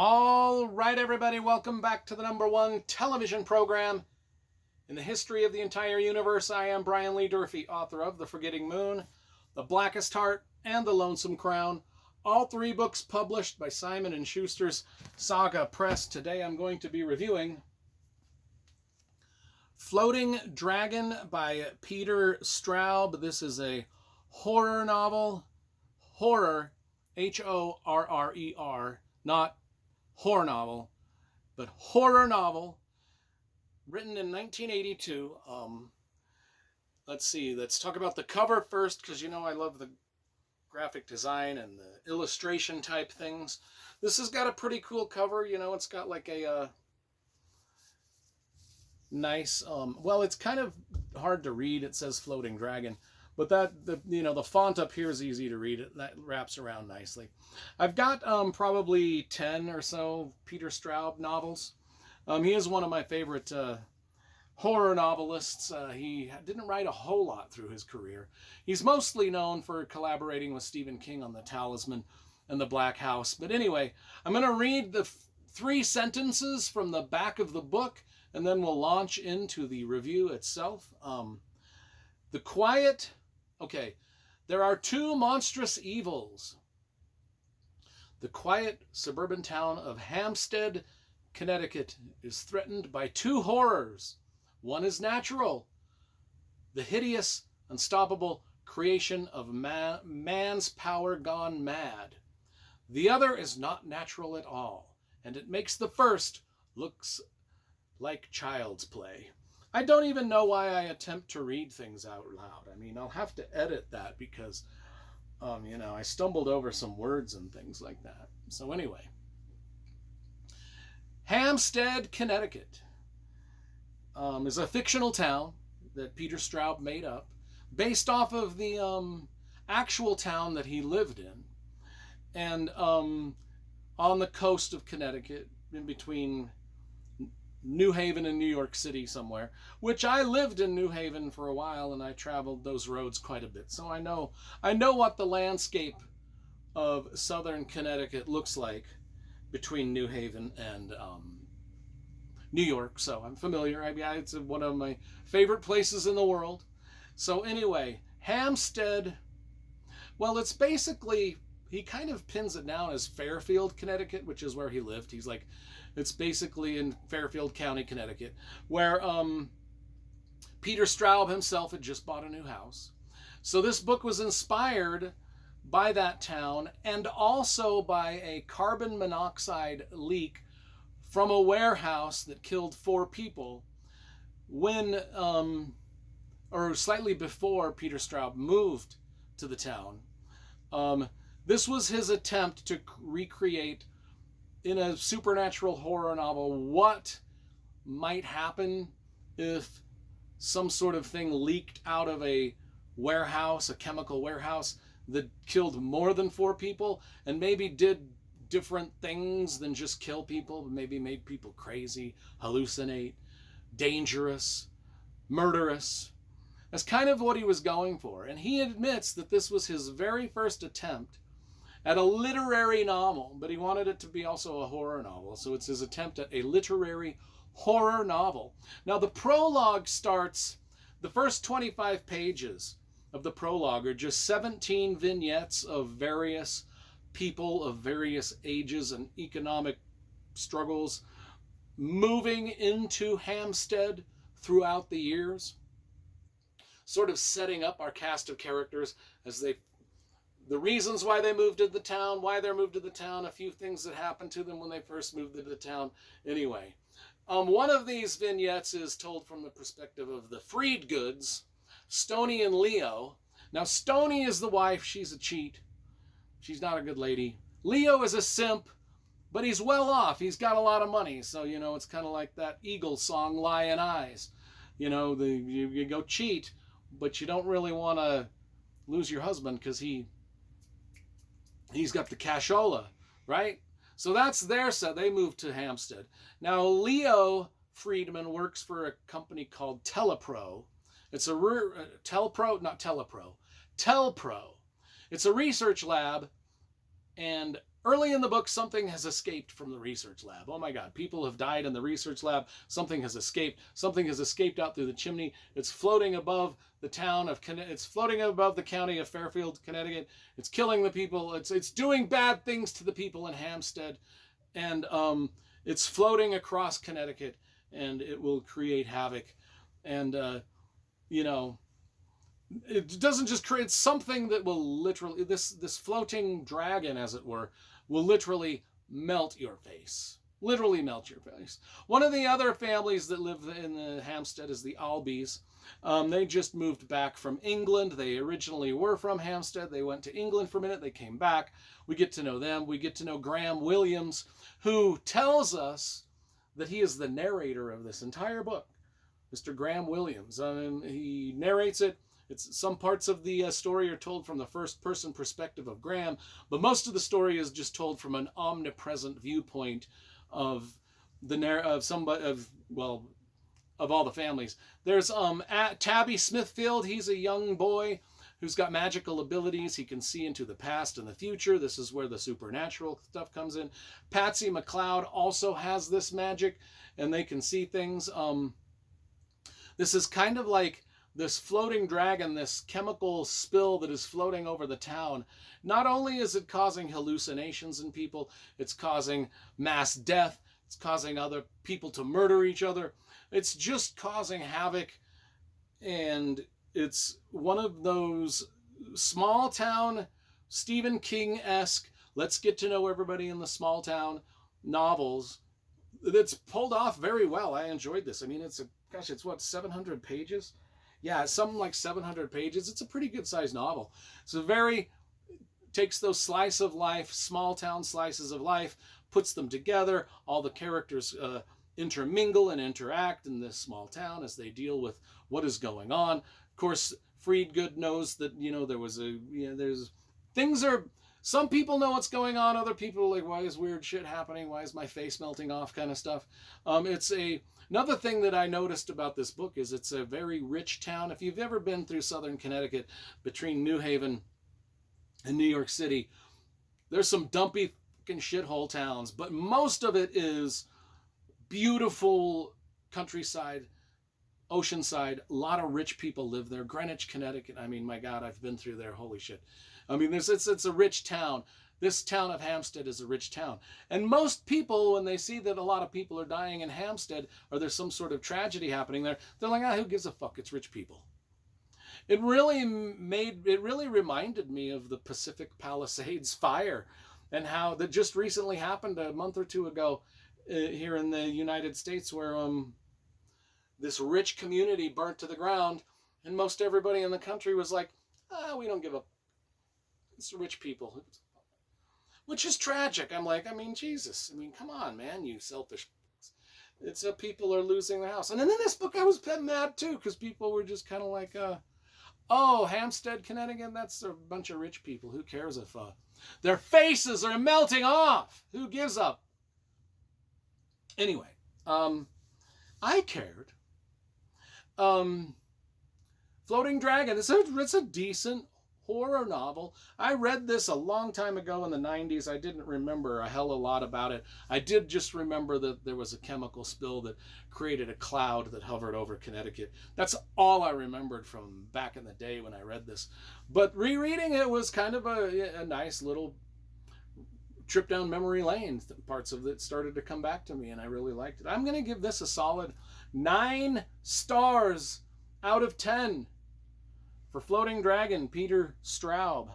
All right, everybody, welcome back to the #1 television program in the history of the entire universe. I am Brian Lee Durfee, author of The Forgetting Moon, The Blackest Heart, and The Lonesome Crown. All three books published by Simon & Schuster's Saga Press. Today I'm going to be reviewing Floating Dragon by Peter Straub. This is a horror novel. Horror, Horrer, not horror novel, but horror novel, written in 1982. Let's see, let's talk about the cover first, because you know I love the graphic design and the illustration type things. This has got a pretty cool cover. You know, it's got like a nice, well, it's kind of hard to read. It says Floating Dragon. But the font up here is easy to read. That wraps around nicely. I've got probably 10 or so Peter Straub novels. He is one of my favorite horror novelists. He didn't write a whole lot through his career. He's mostly known for collaborating with Stephen King on The Talisman and The Black House. But anyway, I'm going to read the 3 sentences from the back of the book, and then we'll launch into the review itself. There are 2 monstrous evils. The quiet suburban town of Hampstead, Connecticut, is threatened by 2 horrors. One is natural, the hideous, unstoppable creation of man's power gone mad. The other is not natural at all, and it makes the first looks like child's play. I don't even know why I attempt to read things out loud. I mean, I'll have to edit that because, I stumbled over some words and things like that. So anyway, Hampstead, Connecticut is a fictional town that Peter Straub made up based off of the actual town that he lived in. And on the coast of Connecticut, in between New Haven and New York City somewhere, which I lived in New Haven for a while, and I traveled those roads quite a bit. So I know what the landscape of southern Connecticut looks like between New Haven and New York. So I'm familiar. It's one of my favorite places in the world. So anyway, Hampstead, well, it's basically, he kind of pins it down as Fairfield, Connecticut, which is where he lived. He's like, it's basically in Fairfield County, Connecticut, where Peter Straub himself had just bought a new house. So this book was inspired by that town and also by a carbon monoxide leak from a warehouse that killed 4 people when, or slightly before Peter Straub moved to the town. This was his attempt to recreate in a supernatural horror novel what might happen if some sort of thing leaked out of a warehouse, a chemical warehouse, that killed more than 4 people and maybe did different things than just kill people, but maybe made people crazy, hallucinate, dangerous, murderous. That's kind of what he was going for. And he admits that this was his very first attempt at a literary novel, but he wanted it to be also a horror novel. So it's his attempt at a literary horror novel. Now the prologue starts, the first 25 pages of the prologue are just 17 vignettes of various people of various ages and economic struggles moving into Hampstead throughout the years, sort of setting up our cast of characters as the reasons why they moved to the town, why they're moved to the town, a few things that happened to them when they first moved to the town. Anyway, one of these vignettes is told from the perspective of the freed goods, Stoney and Leo. Now, Stoney is the wife. She's a cheat. She's not a good lady. Leo is a simp, but he's well off. He's got a lot of money. So, it's kind of like that Eagles song, Lion Eyes. You go cheat, but you don't really want to lose your husband because he's got the cashola, right? So that's their set. They moved to Hampstead. Now, Leo Friedman works for a company called Telepro. It's a Telpro. It's a research lab, and Early in the book, something has escaped from the research lab. Oh my God, people have died in the research lab. Something has escaped. Something has escaped out through the chimney. It's floating above the town of, it's floating above the county of Fairfield, Connecticut. It's killing the people. It's doing bad things to the people in Hampstead. And it's floating across Connecticut, and it will create havoc. And, you know, it doesn't just create something that will literally, this floating dragon, as it were, will literally melt your face. Literally melt your face. One of the other families that live in the Hampstead is the Albys. They just moved back from England. They originally were from Hampstead. They went to England for a minute. They came back. We get to know them. We get to know Graham Williams, who tells us that he is the narrator of this entire book. Mr. Graham Williams. He narrates it. Some parts of the story are told from the first-person perspective of Graham, but most of the story is just told from an omnipresent viewpoint of all the families. There's Tabby Smithfield. He's a young boy who's got magical abilities. He can see into the past and the future. This is where the supernatural stuff comes in. Patsy McLeod also has this magic, and they can see things. This is kind of like this floating dragon, this chemical spill that is floating over the town. Not only is it causing hallucinations in people, it's causing mass death, it's causing other people to murder each other. It's just causing havoc, and it's one of those small town, Stephen King-esque, let's get to know everybody in the small town novels that's pulled off very well. I enjoyed this. I mean, it's 700 pages? Yeah, something like 700 pages. It's a pretty good sized novel. So takes those slice of life, small town slices of life, puts them together. All the characters intermingle and interact in this small town as they deal with what is going on. Of course, Friedgood knows that, some people know what's going on. Other people are like, why is weird shit happening? Why is my face melting off kind of stuff? Another thing that I noticed about this book is it's a very rich town. If you've ever been through southern Connecticut, between New Haven and New York City, there's some dumpy fucking shithole towns, but most of it is beautiful countryside, oceanside. A lot of rich people live there. Greenwich, Connecticut. I mean, my God, I've been through there. Holy shit. I mean, it's a rich town. This town of Hampstead is a rich town. And most people, when they see that a lot of people are dying in Hampstead, or there's some sort of tragedy happening there, they're like, who gives a fuck? It's rich people. It really reminded me of the Pacific Palisades fire, and how that just recently happened a month or two ago here in the United States, where this rich community burnt to the ground, and most everybody in the country was like, we don't give a. It's rich people. Which is tragic. I'm like, Jesus. Come on, man, you selfish. It's people are losing their house. And then in this book, I was mad too, because people were just kind of like, Hampstead, Connecticut, that's a bunch of rich people. Who cares if their faces are melting off? Who gives up? Anyway, I cared. Floating Dragon. It's a decent horror novel. I read this a long time ago in the 90s. I didn't remember a hell of a lot about it. I did just remember that there was a chemical spill that created a cloud that hovered over Connecticut. That's all I remembered from back in the day when I read this. But rereading it was kind of a nice little trip down memory lane. Parts of it started to come back to me, and I really liked it. I'm going to give this a solid 9 stars out of 10. For Floating Dragon, Peter Straub.